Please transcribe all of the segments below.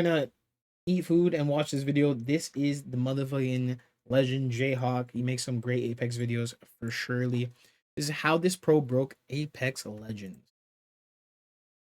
to eat food and watch this video, this is the motherfucking legend Jayhawk. He makes some great Apex videos for surely. This is how this pro broke Apex Legends.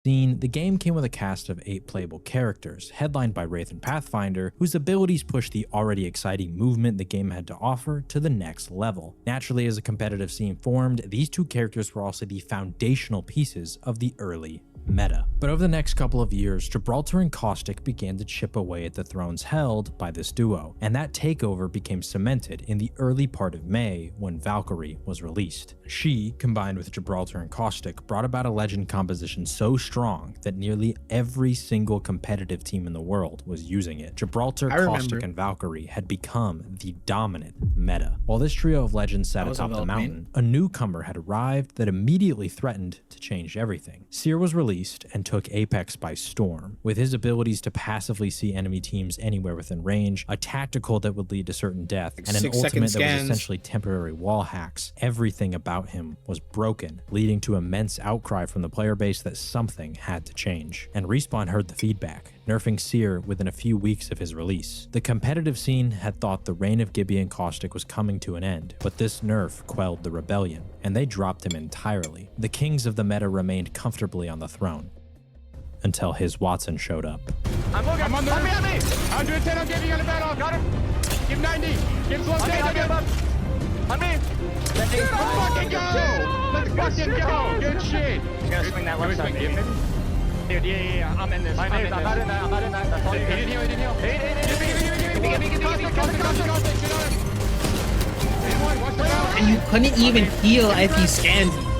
The game came with a cast of 8 playable characters, headlined by Wraith and Pathfinder, whose abilities pushed the already exciting movement the game had to offer to the next level. Naturally, as a competitive scene formed, these 2 characters were also the foundational pieces of the early meta. But over the next couple of years, Gibraltar and Caustic began to chip away at the thrones held by this duo, and that takeover became cemented in the early part of May when Valkyrie was released. She, combined with Gibraltar and Caustic, brought about a legend composition so strong that nearly every single competitive team in the world was using it. Gibraltar, Caustic, and Valkyrie had become the dominant meta. While this trio of legends sat atop the mountain, a newcomer had arrived that immediately threatened to change everything. Seer was released and took Apex by storm. With his abilities to passively see enemy teams anywhere within range, a tactical that would lead to certain death, and an ultimate that was essentially temporary wall hacks, everything about him was broken, leading to immense outcry from the player base that something had to change. And Respawn heard the feedback, nerfing Seer within a few weeks of his release. The competitive scene had thought the reign of Gibby and Caustic was coming to an end, but this nerf quelled the rebellion, and they dropped him entirely. The kings of the meta remained comfortably on the throne until HisWattson showed up. I'm on the roof. 110 on Gibby on the battle. Got him. Give 90. Give slow down. On me. Let's fucking go. Let's fucking go. Good shit. You gotta swing that left side, maybe. Dude, yeah. I'm in this. I'm in that. That's all you can. He didn't heal. And you couldn't even heal if he scanned you.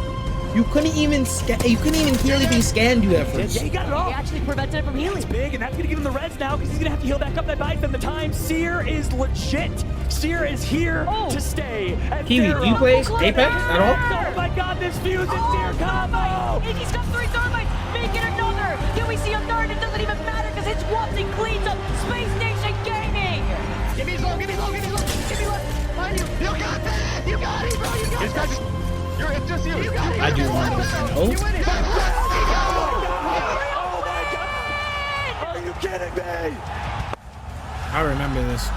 You couldn't even heal if he scanned you at first. Yeah, he got it all. He actually prevented it from healing. It's big, and that's gonna give him the reds now because he's gonna have to heal back up that buys them the time. Seer is legit. Seer is here to stay. Kiwi, do you play Apex at all? Oh my god, this fuse and Seer combo! He's got 3 thermites, make it another! Can we see a third? It doesn't even matter because HisWattson cleans up Space Station Gaming! Give me slow. Give me behind you. You got that! You got it, bro! You got it! It's just you. I do want to know. Oh my god! Are you kidding me? I remember this.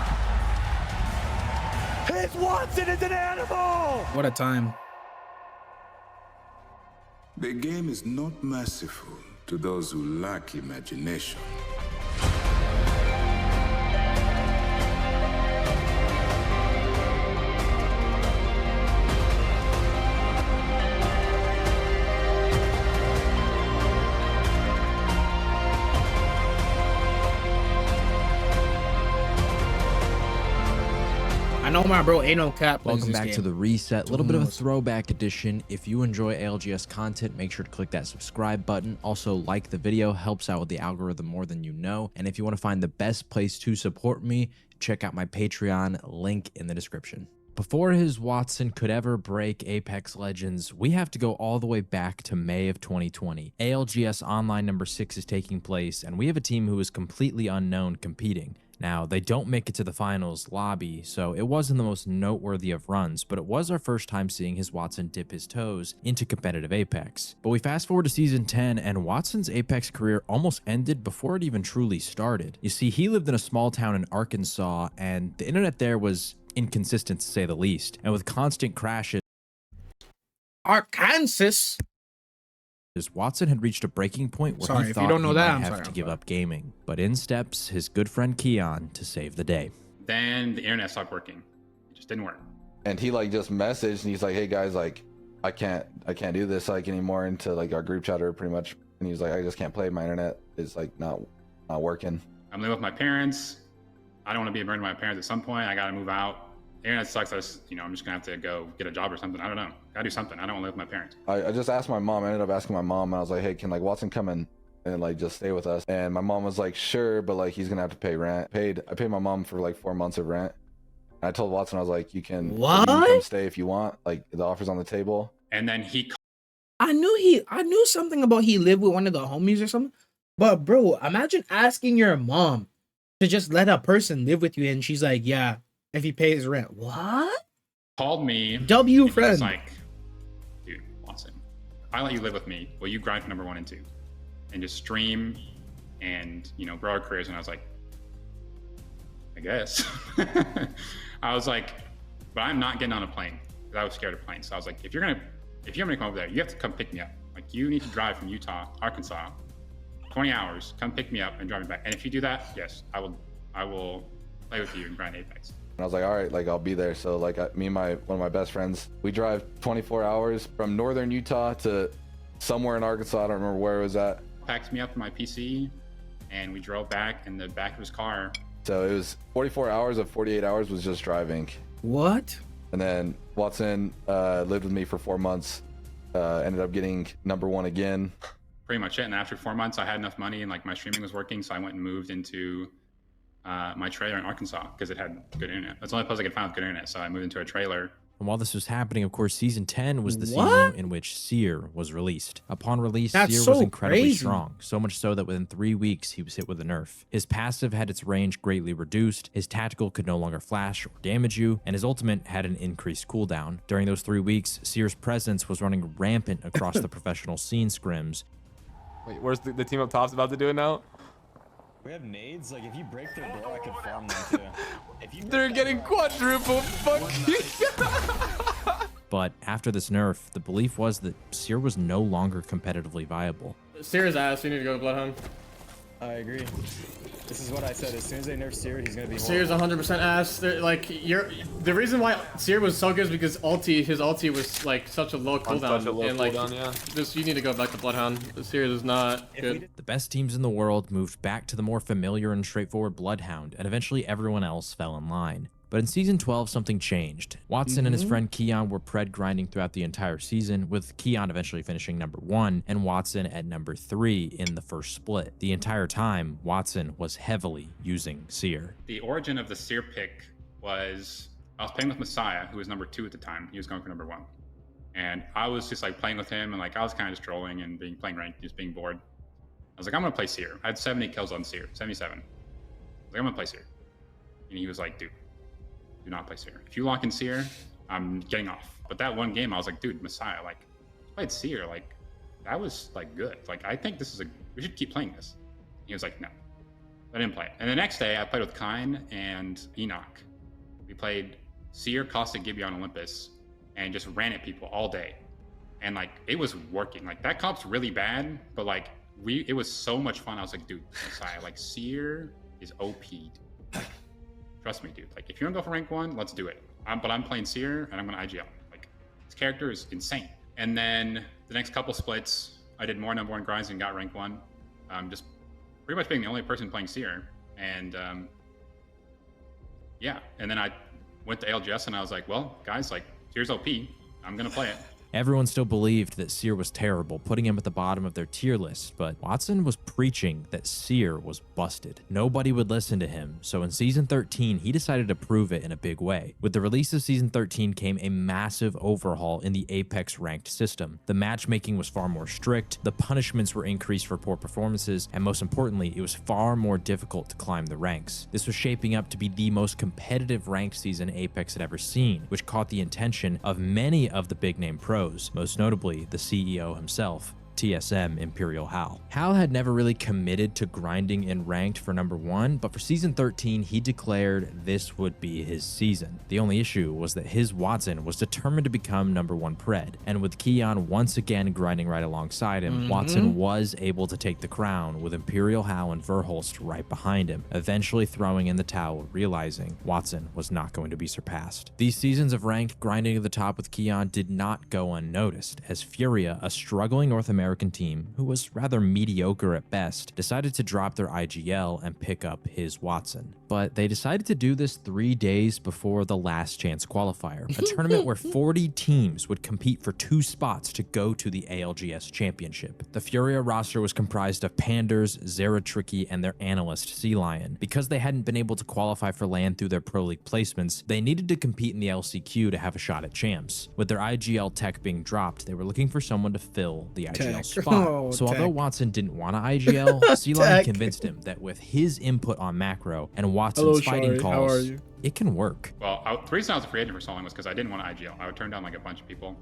HisWattson is an animal! What a time. The game is not merciful to those who lack imagination. I know my bro ain't no cap. Welcome back to the reset. A little bit of a throwback edition. If you enjoy ALGS content, make sure to click that subscribe button. Also, like the video, helps out with the algorithm more than you know. And if you want to find the best place to support me, check out my Patreon, link in the description. Before HisWattson could ever break Apex Legends, we have to go all the way back to May of 2020. ALGS Online number 6 is taking place, and we have a team who is completely unknown competing. Now, they don't make it to the finals lobby, so it wasn't the most noteworthy of runs, but it was our first time seeing HisWattson dip his toes into competitive Apex. But we fast forward to Season 10, and Wattson's Apex career almost ended before it even truly started. You see, he lived in a small town in Arkansas, and the internet there was inconsistent to say the least, and with constant crashes. Arkansas. Watson had reached a breaking point where he thought he might have to give up gaming. But in steps his good friend Keon to save the day. Then the internet stopped working. It just didn't work. And he like just messaged and he's like, hey guys, like I can't do this like anymore, into like our group chatter pretty much. And he's like, I just can't play. My internet is like not working. I'm living with my parents. I don't want to be a burden to my parents at some point. I got to move out. The internet sucks. I'm just gonna have to go get a job or something. I don't know. Gotta do something. I don't want to live with my parents. I just asked my mom. I ended up asking my mom, and I was like, hey, can like Watson come in and like just stay with us? And my mom was like, sure, but like he's gonna have to pay rent. I paid my mom for like 4 months of rent. And I told Watson, I was like, you can come stay if you want. Like the offer's on the table. And then he. I knew something about he lived with one of the homies or something. But bro, imagine asking your mom to just let a person live with you, and she's like, yeah, if he pays rent. What? Called me. W friend. He's like, dude, Watson, I let you live with me. Will you grind for number 1 and 2, and just stream and, you know, grow our careers. And I was like, I guess. I was like, but I'm not getting on a plane because I was scared of planes. So I was like, if you're gonna come over there, you have to come pick me up. Like, you need to drive from Utah, Arkansas, 20 hours, come pick me up and drive me back. And if you do that, yes, I will play with you and grind Apex. And I was like, all right, like I'll be there. So like me and one of my best friends, we drive 24 hours from northern Utah to somewhere in Arkansas. I don't remember where it was at. Packed me up in my PC and we drove back in the back of his car. So it was 44 hours of 48 hours was just driving. What? And then Watson lived with me for 4 months, ended up getting #1 again. Pretty much it. And after 4 months, I had enough money and like my streaming was working. So I went and moved into my trailer in Arkansas because it had good internet. That's the only place I could find with good internet. So I moved into a trailer. And while this was happening, of course, Season 10 was the season in which Seer was released. Upon release, Seer was incredibly strong, so much so that within 3 weeks, he was hit with a nerf. His passive had its range greatly reduced, his tactical could no longer flash or damage you, and his ultimate had an increased cooldown. During those 3 weeks, Seer's presence was running rampant across the professional scene scrims. Wait, where's the team up top's about to do it now? We have nades. Like, if you break their door, I could farm them too. They're getting quadruple. Fuck. But after this nerf, the belief was that Seer was no longer competitively viable. Seer's ass. You need to go to Bloodhound. I agree. This is what I said. As soon as they nerf Seer, he's gonna be. Seer's 100% ass. Like the reason why Seer was so good is because his ulti was like such a low cooldown, and like you need to go back to Bloodhound. Seer is not good. The best teams in the world moved back to the more familiar and straightforward Bloodhound, and eventually everyone else fell in line. But in Season 12, something changed. Watson and his friend Keon were pred grinding throughout the entire season, with Keon eventually finishing #1 and Watson at #3 in the first split. The entire time, Watson was heavily using Seer. The origin of the Seer pick was, I was playing with Messiah, who was #2 at the time. He was going for #1. And I was just like playing with him, and like I was kind of just trolling and playing ranked, just being bored. I was like, I'm gonna play Seer. I had 70 kills on Seer, 77. I was like, I'm gonna play Seer. And he was like, dude, do not play Seer. If you lock in Seer, I'm getting off. But that one game, I was like, dude, Messiah, like, I played Seer, like, that was like good. Like, I think this is we should keep playing this. He was like, no, I didn't play it. And the next day, I played with Kine and Enoch. We played Seer, Caustic, Gibeon, Olympus, and just ran at people all day. And like, it was working. Like, that comp's really bad, but like, it was so much fun. I was like, dude, Messiah, like, Seer is OP. Like, trust me, dude. Like, if you're gonna go for rank 1, let's do it. But I'm playing Seer, and I'm gonna IGL. Like, this character is insane. And then the next couple splits, I did more #1 grinds and got rank 1. Just pretty much being the only person playing Seer. And yeah. And then I went to ALGS, and I was like, well, guys, like, Seer's OP. I'm gonna play it. Everyone still believed that Seer was terrible, putting him at the bottom of their tier list, but Watson was preaching that Seer was busted. Nobody would listen to him, so in Season 13, he decided to prove it in a big way. With the release of Season 13 came a massive overhaul in the Apex ranked system. The matchmaking was far more strict, the punishments were increased for poor performances, and most importantly, it was far more difficult to climb the ranks. This was shaping up to be the most competitive ranked season Apex had ever seen, which caught the attention of many of the big-name pros, most notably the CEO himself, TSM Imperial Hal. Hal had never really committed to grinding in ranked for #1, but for Season 13, he declared this would be his season. The only issue was that HisWattson was determined to become #1 pred, and with Keon once again grinding right alongside him, Watson was able to take the crown with Imperial Hal and Verholst right behind him, eventually throwing in the towel, realizing Watson was not going to be surpassed. These seasons of ranked grinding to the top with Keon did not go unnoticed, as Furia, a struggling North American team, who was rather mediocre at best, decided to drop their IGL and pick up HisWattson. But they decided to do this 3 days before the last chance qualifier, a tournament where 40 teams would compete for 2 spots to go to the ALGS championship. The Furia roster was comprised of Panders, Zeratricky, and their analyst Sea Lion. Because they hadn't been able to qualify for LAN through their Pro League placements, they needed to compete in the LCQ to have a shot at champs. With their IGL tech being dropped, they were looking for someone to fill the IGL spot. So although Watson didn't want to IGL, Sea Lion convinced him that with his input on macro and Watson's fighting calls, it can work. Well, the reason I was a free agent for so long was because I didn't want to IGL. I would turn down like a bunch of people.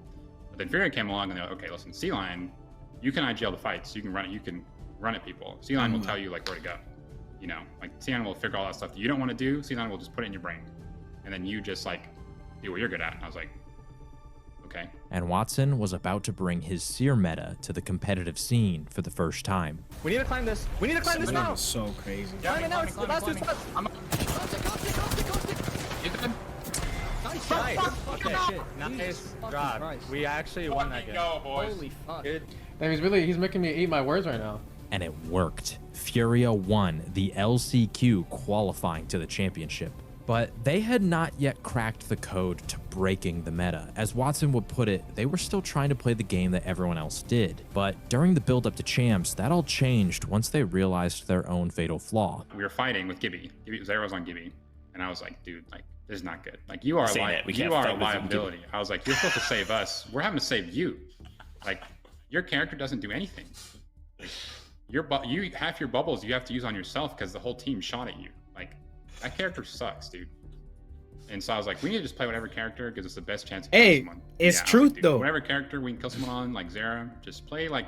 But then Furia came along and they're like, okay, listen, Sea Lion, you can IGL the fights. You can run run at people. C9 will tell you like where to go. You know, like C9 will figure all that stuff that you don't want to do. C9 will just put it in your brain, and then you just like do what you're good at. And I was like, okay. And Watson was about to bring his Seer meta to the competitive scene for the first time. We need to climb this. We need to climb this now. Is so crazy. Climb it now. It's the last 2 spots. Nice. Okay, shit. Nice job. We actually won that game. Go, boys. Holy fuck. Good. Damn, he's making me eat my words right now. And it worked. Furia won the LCQ qualifying to the championship. But they had not yet cracked the code to breaking the meta. As Watson would put it, they were still trying to play the game that everyone else did. But during the build up to champs, that all changed once they realized their own fatal flaw. We were fighting with Gibby. Zero's on Gibby, and I was like, dude, like this is not good. Like you are a liability. I was like, you're supposed to save us. We're having to save you. Like your character doesn't do anything. Like, you half your bubbles you have to use on yourself because the whole team shot at you. Like that character sucks, dude. And so I was like, we need to just play whatever character gives us the best chance of killing someone. It's truth though. Whatever character we can kill someone on, like Zera, just play like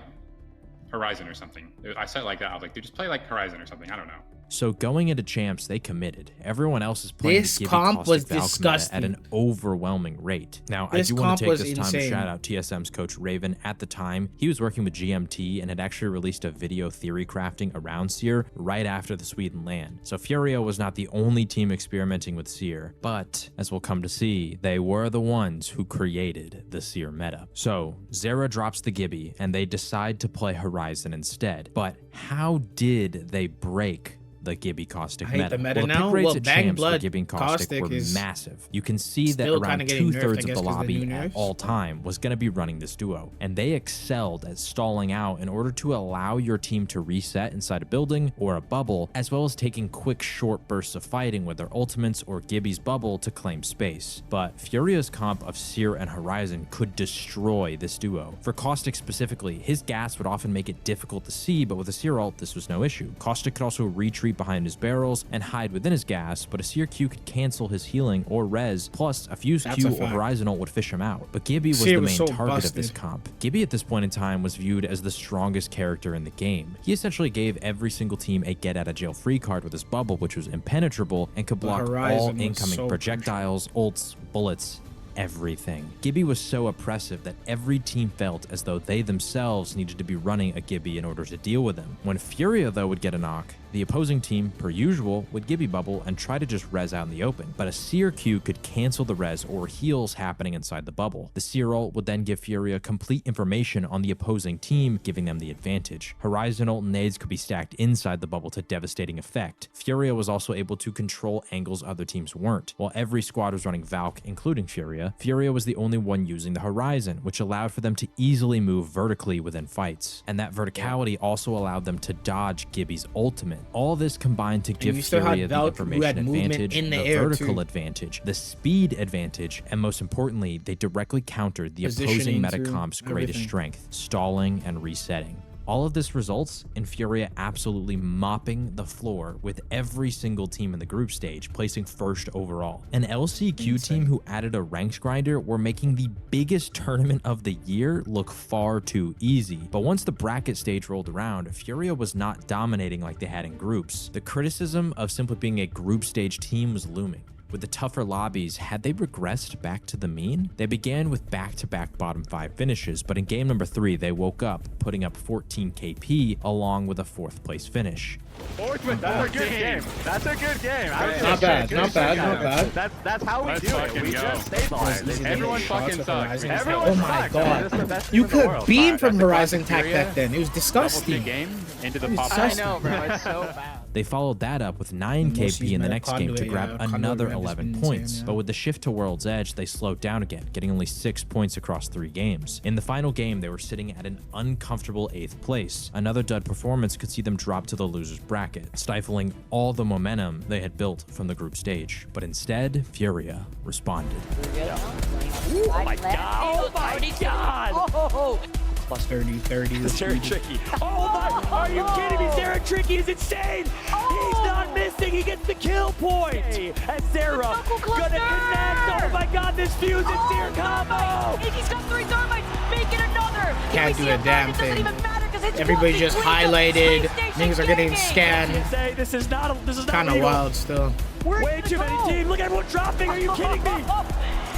Horizon or something. I said it like that. I was like, dude, just play like Horizon or something. I don't know. So going into champs, they committed. Everyone else is playing This the Gibby comp was Caustic Valk meta disgusting. at an overwhelming rate. Now, I This do want to comp take this was time to insane. shout out TSM's coach Raven. At the time, he was working with GMT and had actually released a video theory crafting around Seer right after the Sweden LAN. So Furia was not the only team experimenting with Seer, but as we'll come to see, they were the ones who created the Seer meta. So Zera drops the Gibby and they decide to play Horizon instead. But how did they break the Gibby Caustic I hate meta? the meta Well, now. pick rates Well, at Bang champs for Blood Gibby and Caustic were is massive. You can see that still around kinda getting nerfed, 2/3 I of guess, the 'cause of the lobby new at nerfs. all time was going to be running this duo, and they excelled at stalling out in order to allow your team to reset inside a building or a bubble, as well as taking quick short bursts of fighting with their ultimates or Gibby's bubble to claim space. But Furia's comp of Seer and Horizon could destroy this duo. For Caustic specifically, his gas would often make it difficult to see, but with a Seer ult, this was no issue. Caustic could also retreat behind his barrels and hide within his gas, but a Seer Q could cancel his healing or res, plus a Fuse That's Q a or fact. Horizon ult would fish him out. But Gibby was Seer the was main so target of this busted. comp. Gibby at this point in time was viewed as the strongest character in the game. He essentially gave every single team a get out of jail free card with his bubble, which was impenetrable and could block all Horizon was incoming so projectiles, ults, bullets, everything. Gibby was so oppressive that every team felt as though they themselves needed to be running a Gibby in order to deal with him. When Furia though would get a knock, the opposing team, per usual, would Gibby bubble and try to just res out in the open, but a Seer Q could cancel the res or heals happening inside the bubble. The Seer ult would then give Furia complete information on the opposing team, giving them the advantage. Horizon ult and nades could be stacked inside the bubble to devastating effect. Furia was also able to control angles other teams weren't. While every squad was running Valk, including Furia, Furia was the only one using the Horizon, which allowed for them to easily move vertically within fights. And that verticality also allowed them to dodge Gibby's ultimate. All this combined to give you still had Furia the Valk, who had information movement advantage, in the the air, vertical too. advantage, the speed advantage, and most importantly, they directly countered the opposing Positioning, meta too, comp's greatest everything. strength, stalling and resetting. All of this results in Furia absolutely mopping the floor with every single team in the group stage, placing first overall. An LCQ team who added a ranked grinder were making the biggest tournament of the year look far too easy. But once the bracket stage rolled around, Furia was not dominating like they had in groups. The criticism of simply being a group stage team was looming. With the tougher lobbies, had they regressed back to the mean? They began with back-to-back bottom 5 finishes, but in game number 3, they woke up, putting up 14 KP along with a 4th place finish. That's a good game. That's a good game. Not bad, not bad, not bad. That's how we Let's do it. fucking We go. just stabilize. Everyone fucking sucks. Everyone Oh my sucks. god. This is the best You team in the could world. beam from That's a Horizon classic Tech back Furia. then. It was Double disgusting. game into the It's pop. disgusting. I know, bro. It's so bad. They followed that up with 9 Most KP in the meta next game to conduit, grab yeah, conduit another ramp has 11 been points, insane, yeah. but with the shift to World's Edge, they slowed down again, getting only 6 points across 3 games. In the final game, they were sitting at an uncomfortable 8th place. Another dud performance could see them drop to the loser's bracket, stifling all the momentum they had built from the group stage. But instead, Furia responded. Oh my god! Oh my god! Oh, Plus 30, 30. It's very tricky. Oh my! Are you kidding me? Zera Tricky is insane! He's not missing. He gets the kill point. And Zera Knuckle gonna cluster! connect. Oh my god! This fuse and Seer combo. Iggy's got 3 thermites. Make it another. Can't do a damn It doesn't thing. even matter because everybody just highlighted. Niggas are getting scanned. This is not Kind of wild still. Way too many teams. Look at everyone dropping. Are you kidding me?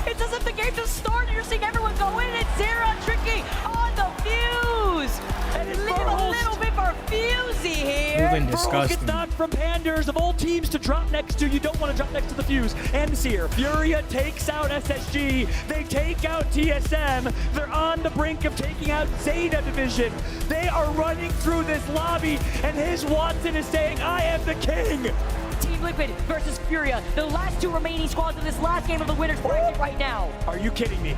It's as if the game just started. You're seeing everyone go in. It's Zera Tricky on the fuse. And it's Leave a little bit for Fusey here. Moving Burrows disgusting. gets knocked from Panders of all teams to drop next to. You don't want to drop next to the Fuse and Seer. Furia takes out SSG. They take out TSM. They're on the brink of taking out Zeta Division. They are running through this lobby, and HisWattson is saying, I am the king. Team Liquid versus Furia. The last two remaining squads of this last game of the winners bracket right now. Are you kidding me?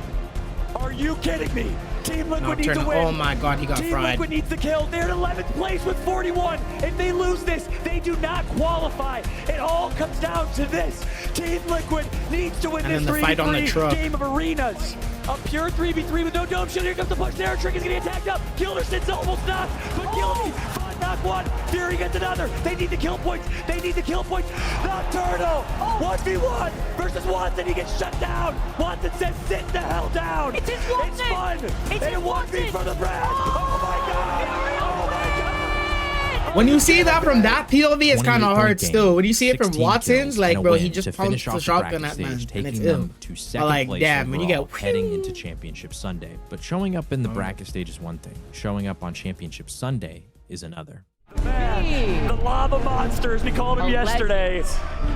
Are you kidding me? Team Liquid needs to Nocturne. win. Oh my god, he got Team fried. Liquid needs the kill. They're in 11th place with 41. If they lose this, they do not qualify. It all comes down to this. Team Liquid needs to win And this then the fight on the 3v3 truck. game of arenas. A pure 3v3 with no dome shield. Here comes the push there. Trick is getting attacked up. Kilderson's almost knocked. But Gilly, knock one. Fury gets another. They need the kill points. They need the kill points. Nocturnal. 1v1 versus Watson. He gets shut down. Watson says, sit the hell down. It's HisWattson. It's fun. It's and HisWattson. 1v for the brand. Oh my god. Oh my god. When you see that from that POV, it's kind of 28-point hard game, still. When you see it from 16 Watson's, kills like, and a bro, win he just to pumped finish the off shotgun bracket at man, stage, and it's taking ill. them to second Like, place damn, when you overall, get heading into Championship Sunday. But showing up Oh. in the bracket stage is one thing. Showing up on Championship Sunday is another. Man, the lava monsters, we called him yesterday.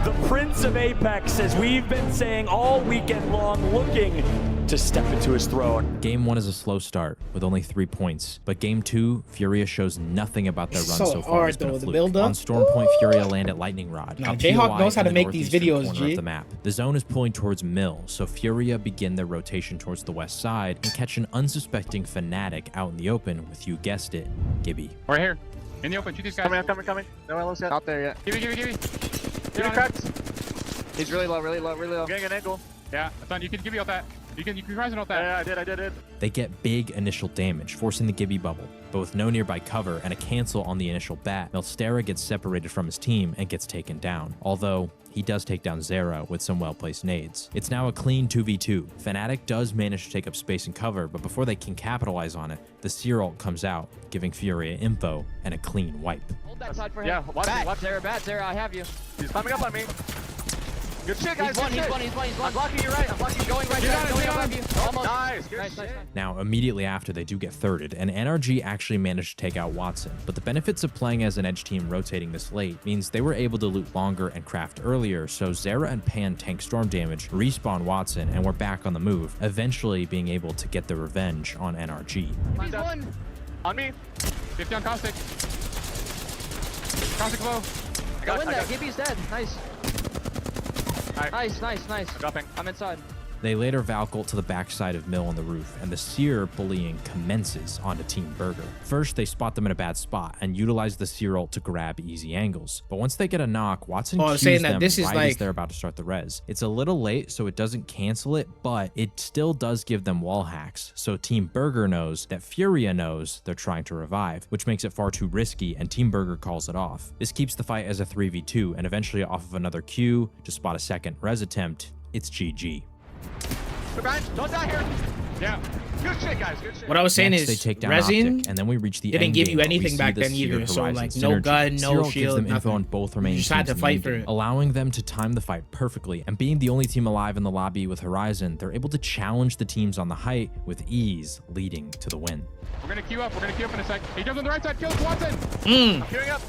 The Prince of Apex, as we've been saying all weekend long, looking to step into his throne. Game 1 is a slow start with only 3 points, but Game 2, Furia shows nothing about their run So so far hard, has been though, a the fluke. build-up. On Storm Point, Furia land at Lightning Rod. Nah, a Jayhawk POI knows how in to the make these northeastern videos, corner G. of the map. The zone is pulling towards Mill, so Furia begin their rotation towards the west side and catch an unsuspecting Fnatic out in the open with, you guessed it, Gibby. Right here. In the open, shoot these guys. Coming. No LOs yet. Not there yet. Give me. Give me cracks. He's really low. I'm getting an angle. Yeah, that's done. You can give me all that. You can rise and all that. Yeah, I did. They get big initial damage, forcing the Gibby bubble. But with no nearby cover and a cancel on the initial bat, Melstera gets separated from his team and gets taken down. Although, he does take down Zera with some well-placed nades. It's now a clean 2v2. Fnatic does manage to take up space and cover, but before they can capitalize on it, the Seer ult comes out, giving Furia info and a clean wipe. Hold that side for him. Yeah, watch Zera, Zera, I have you. He's climbing up on me. Good shit, guys. He's one. I'm blocking you right. I'm blocking you. Going right You back, got it, going you got above it. you. Almost. Nice. Good Nice. shit. Now, immediately after, they do get thirded, and NRG actually managed to take out Watson. But the benefits of playing as an edge team rotating this late means they were able to loot longer and craft earlier, so Zera and Pan tank storm damage, respawn Watson, and were back on the move, eventually being able to get their revenge on NRG. He's one. On me. 50 on Caustic. Caustic low. Go in there. Gibby's dead. Nice. Alright. Nice. I'm dropping. I'm inside. They later Valkylt to the backside of Mill on the roof, and the Seer bullying commences onto Team Burger. First, they spot them in a bad spot and utilize the Seer ult to grab easy angles. But once they get a knock, Watson cues saying them that this is right like as they're about to start the res. It's a little late, so it doesn't cancel it, but it still does give them wall hacks. So Team Burger knows that Furia knows they're trying to revive, which makes it far too risky, and Team Burger calls it off. This keeps the fight as a 3v2, and eventually off of another Q to spot a second res attempt, it's GG. Don't die here. Yeah. Good shit, guys. Good shit. What I was saying Next, they is, take down resin Optic, and then we reach the didn't end give game you where we anything see back the then Seer either. So Horizon like, no synergy. gun, Seer no ult gives shield, them info nothing. on both remaining You just had teams to in the fight for game, it. allowing them to time the fight perfectly. And being the only team alive in the lobby with Horizon, they're able to challenge the teams on the height with ease, leading to the win. We're gonna queue up. We're gonna queue up in a sec. He jumps on the right side. Kills Watson. I'm queuing up.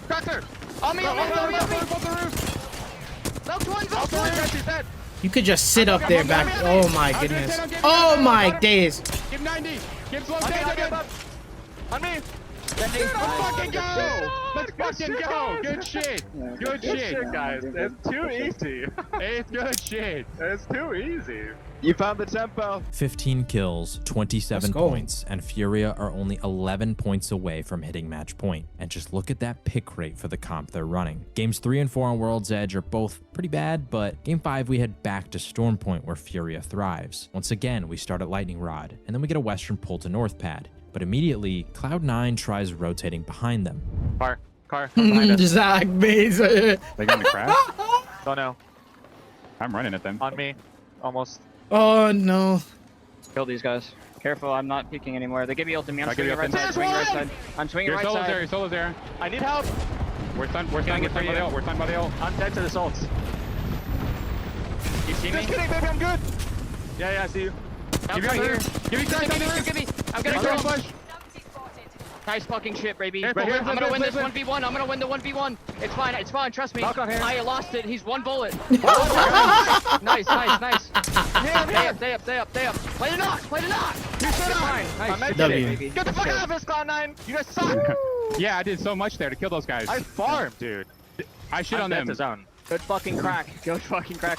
Cracker. On me. Both the roof. No one's I'll kill him. He's dead. You could just sit up there back. Oh my goodness. Oh my days. Give 90. Give slow On me. down. On me. Let's fucking go. Let's fucking go. Good shit. Good shit. Guys. It's too easy. It's good shit. It's too easy. You found the tempo. 15 kills, 27 Let's go. points, and Furia are only 11 points away from hitting match point. And just look at that pick rate for the comp they're running. Games 3 and 4 on World's Edge are both pretty bad, but Game 5 we head back to Storm Point where Furia thrives. Once again, we start at Lightning Rod, and then we get a Western pull to North Pad. But immediately, Cloud9 tries rotating behind them. Car behind us. Zach Mason. They gonna crash? Don't know. I'm running at them. On me. Almost. Oh no. Kill these guys. Careful, I'm not peeking anymore. They give me ultimate. I'm I'll give swinging you right side. ultimate. Swinging right side. I'm swinging Your right solo's side. there, your solo's there. I need help. We're stunned by the ult, we're stunned by the ult. I'm dead to the salts. You see me? Just kidding, baby, I'm good. Yeah, I see you. Give me right here. Give me crack, Give me. I'm gonna I'll kill. push. Nice fucking shit, baby. Careful, I'm here, gonna win this flip. 1v1. I'm gonna win the 1v1. It's fine, trust me. Malcolm here. I lost it. He's one bullet. Nice. Stay up. Play the knock. You stood up. Nice. W. Baby. Get the fuck out of this, Cloud9. You guys suck. Yeah, I did so much there to kill those guys. I farmed, dude. I shit on them. Zone. Good fucking crack. I'm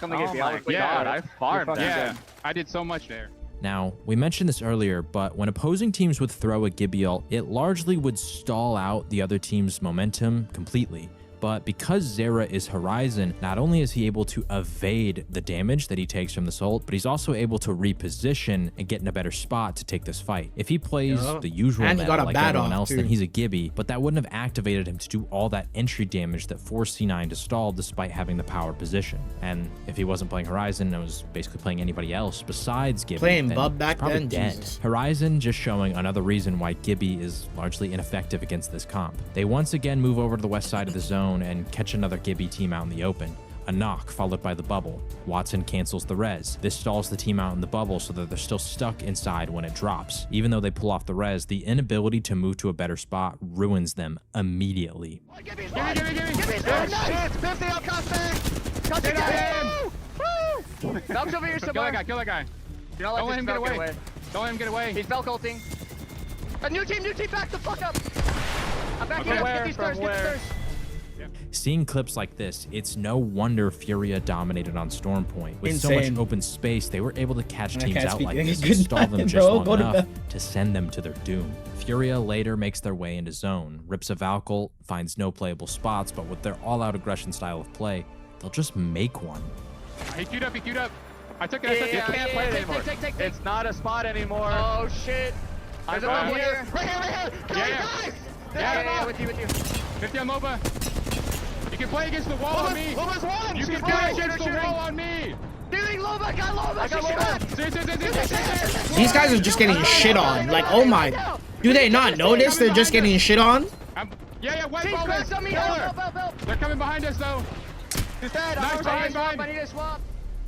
gonna give you. my god, I farmed. Yeah, I did so much there. Now, we mentioned this earlier, but when opposing teams would throw a Gibby ult, it largely would stall out the other team's momentum completely. But because Zera is Horizon, not only is he able to evade the damage that he takes from this ult, but he's also able to reposition and get in a better spot to take this fight. If he plays the usual And he meta got a like bat everyone off, else, too. then he's a Gibby, but that wouldn't have activated him to do all that entry damage that forced C9 to stall despite having the power position. And if he wasn't playing Horizon and was basically playing anybody else besides Gibby, Playing then Bub back he's probably then, dead. Jesus. Horizon just showing another reason why Gibby is largely ineffective against this comp. They once again move over to the west side of the zone and catch another Gibby team out in the open. A knock followed by the bubble. Wattson cancels the res. This stalls the team out in the bubble so that they're still stuck inside when it drops. Even though they pull off the res, the inability to move to a better spot ruins them immediately. Give me. Shit, 50 on Cossack. Get him. Valk's over here Kill somewhere. that guy. Do not Don't let let him this get Valk away. Don't let him get away. He's Valk ulting. A new team, back the fuck up. I'm back Okay. here. Get these stairs. Seeing clips like this, it's no wonder Furia dominated on Storm Point. With so Insane. much open space, they were able to catch And I teams can't out speak like English. this and stall them Good just night, long bro. Go to enough bed. to send them to their doom. Furia later makes their way into zone, rips a Valk ult, finds no playable spots, but with their all-out aggression style of play, they'll just make one. He queued up. I took it. You can't play it anymore. Take. It's not a spot anymore. Oh shit. I'm There's a one here. Right here. Yeah. Yeah, with you. 50 on Loba. You can play against the wall on me. Loba's one. You She's can play good. against the wall on me. Doing Loba, got Loba. I got Loba. These guys are just getting shit on. Like, oh my. Do they not notice they're just getting shit on? Yeah, white Team ball. cracks on me. Help. They're coming behind us though. He's dead. Nice, I behind. need a swap.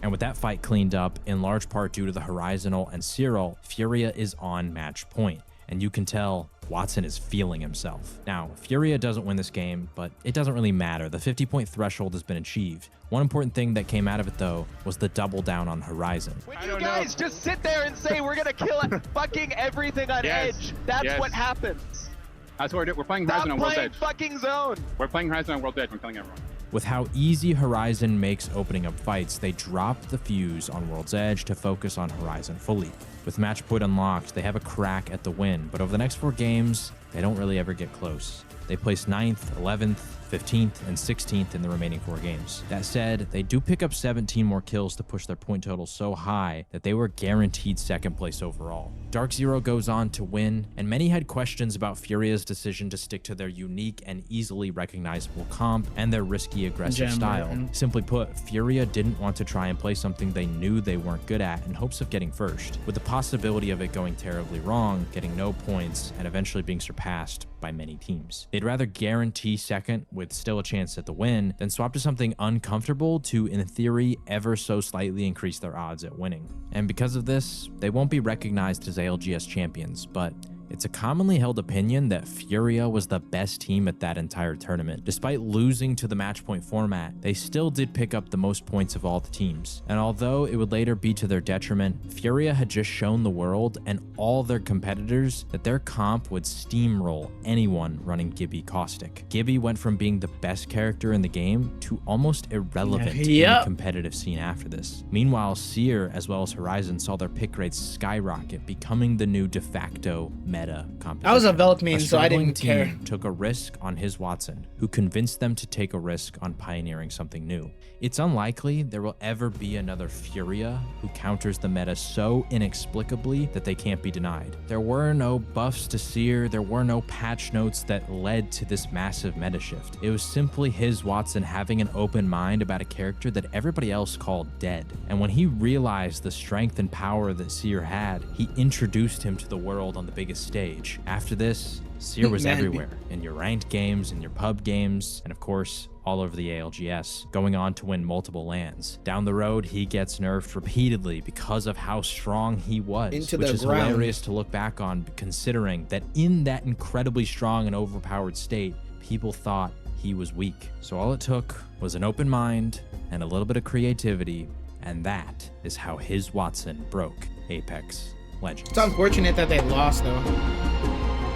And with that fight cleaned up, in large part due to the Horizon ult and Cyril, Furia is on match point. And you can tell Wattson is feeling himself. Now, Furia doesn't win this game, but it doesn't really matter. The 50-point threshold has been achieved. One important thing that came out of it, though, was the double down on Horizon. When you guys just sit there and say we're gonna kill fucking everything on edge, that's what happens. That's what we're playing Horizon on Stop World's playing Edge. fucking zone. We're playing Horizon on World's Edge. I'm killing everyone. With how easy Horizon makes opening up fights, they dropped the fuse on World's Edge to focus on Horizon fully. With match point unlocked, they have a crack at the win, but over the next 4 games, they don't really ever get close. They place 9th, 11th, 15th, and 16th in the remaining 4 games. That said, they do pick up 17 more kills to push their point total so high that they were guaranteed 2nd place overall. Dark Zero goes on to win, and many had questions about Furia's decision to stick to their unique and easily recognizable comp and their risky aggressive style. Simply put, Furia didn't want to try and play something they knew they weren't good at in hopes of getting first, with the possibility of it going terribly wrong, getting no points, and eventually being surpassed by many teams. They'd rather guarantee 2nd with still a chance at the win than swap to something uncomfortable to, in theory, ever so slightly increase their odds at winning. And because of this, they won't be recognized as ALGS champions, but it's a commonly held opinion that Furia was the best team at that entire tournament. Despite losing to the match point format, they still did pick up the most points of all the teams. And although it would later be to their detriment, Furia had just shown the world and all their competitors that their comp would steamroll anyone running Gibby Caustic. Gibby went from being the best character in the game to almost irrelevant in the competitive scene after this. Meanwhile, Seer as well as Horizon saw their pick rates skyrocket, becoming the new de facto meta meta composition. That was a Velt meme, so I struggling didn't care. team took a risk on HisWattson, who convinced them to take a risk on pioneering something new. It's unlikely there will ever be another Furia who counters the meta so inexplicably that they can't be denied. There were no buffs to Seer, there were no patch notes that led to this massive meta shift. It was simply HisWattson having an open mind about a character that everybody else called dead. And when he realized the strength and power that Seer had, he introduced him to the world on the biggest stage. After this, Seer was everywhere, in your ranked games, in your pub games, and of course, all over the ALGS, going on to win multiple lands. Down the road, he gets nerfed repeatedly because of how strong he was, which is hilarious to look back on, considering that in that incredibly strong and overpowered state, people thought he was weak. So all it took was an open mind and a little bit of creativity, and that is how HisWattson broke Apex Legends. It's unfortunate that they lost though,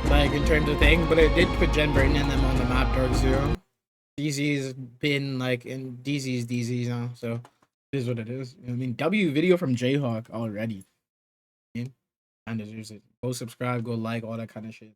like in terms of things, but it did put Jen Burton and them on the map. Dark Zero. DZ's been like in DZ's DZ now, so it is what it is. I mean, W video from Jayhawk already. And deserves it. Go subscribe, go like, all that kind of shit.